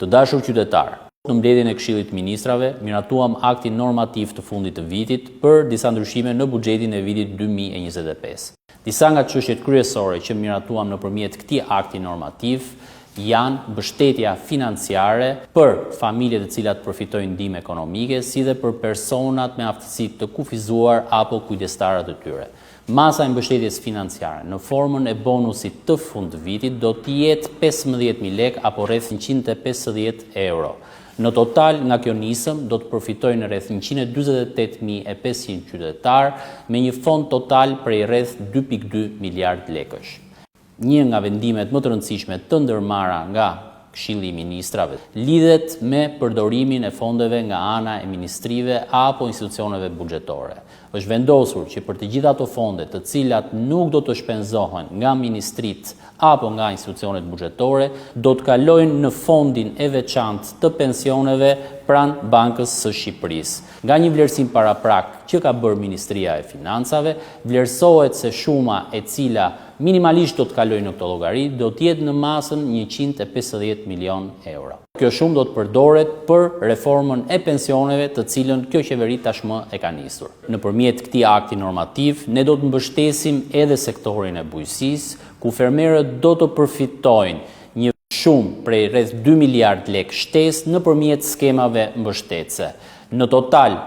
Të dashur qytetarë, në mbledhjen e Këshillit të Ministrave, miratuam aktin normativ të fundit të vitit për disa ndryshime në buxhetin e vitit 2025. Disa nga çështjet kryesore që miratuam nëpërmjet këtij akti normativ janë mbështetja financiare për familjet të cilat përfitojnë ndihmë ekonomike, si dhe për personat me aftësi të kufizuar apo kujdestarët e tyre. Masa e mbështetjes financiare në formën e bonusit të fund vitit do të jetë 15.000 lekë apo rreth 150 euro. Në total, nga kjo nisëm, do të përfitojnë rreth 148.500 qytetarë me një fond total prej rreth 2.2 miliard lekësh. Një nga vendimet më të rëndësishme të ndërmarra nga Këshilli i Ministrave lidhet me përdorimin e fondeve nga ana e ministrive apo institucioneve buxhetore. Është vendosur që për të gjitha ato fonde të cilat nuk do të shpenzohen nga ministrit apo nga institucionet buxhetore, do të kalojnë në fondin e veçantë të pensioneve pranë Bankës së Shqipërisë. Nga një vlerësim paraprak që ka bërë Ministria e Financave, vlerësohet se shuma e cila minimalisht do të kalojë në këto llogari do të jetë në masën 150 milion euro. Kjo shumë do të përdoret për reformën e pensioneve, të cilën kjo qeveri tashmë e ka nisur. Nëpërmjet këtij akti normativ, ne do të mbështesim edhe sektorin e bujqësisë, ku fermerët do të përfitojnë një shumë prej rreth 2 miliard lekë shtesë nëpërmjet skemave mbështetëse. Në total,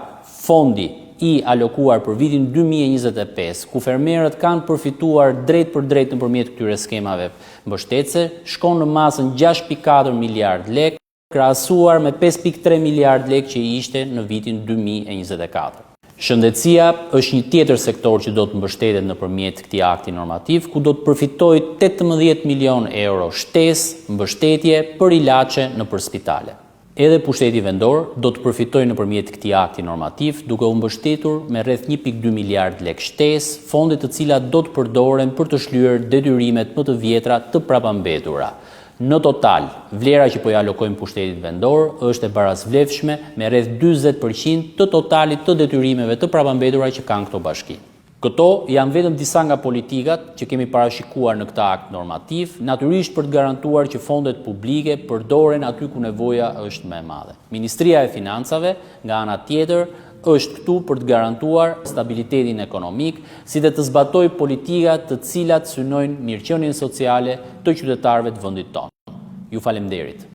fondi i alokuar për vitin 2025, ku fermerët kanë përfituar drejt për drejt nëpërmjet këtyre skemave mbështetëse, shkon në masën 6.4 miliard lekë, krahasuar me 5.3 miliard lekë që ishte në vitin 2024. Shëndetësia është një tjetër sektor që do të mbështetet nëpërmjet këtij akti normativ, ku do të përfitojë 18 milion euro shtesë mbështetje për ilaçe nëpër spitale. Edhe pushteti vendor do të përfitojë nëpërmjet këtij akti normativ, duke u mbështetur me rreth 1.2 miliard lekë shtesë, fonde të cilat do të përdoren për të shlyer detyrimet më të vjetra të prapambetura. Në total, vlera që po ja alokojmë pushtetit vendor është e barazvlefshme me rreth 40% të totalit të detyrimeve të prapambetura që kanë këto bashki. Këto janë vetëm disa nga politikat që kemi parashikuar në këtë akt normativ, natyrisht për të garantuar që fondet publike përdoren aty ku nevoja është më e madhe. Ministria e Financave, nga ana tjetër, është këtu për të garantuar stabilitetin ekonomik, si dhe të zbatojë politika të cilat synojnë mirëqenien sociale të qytetarëve të vendit tonë. Ju faleminderit.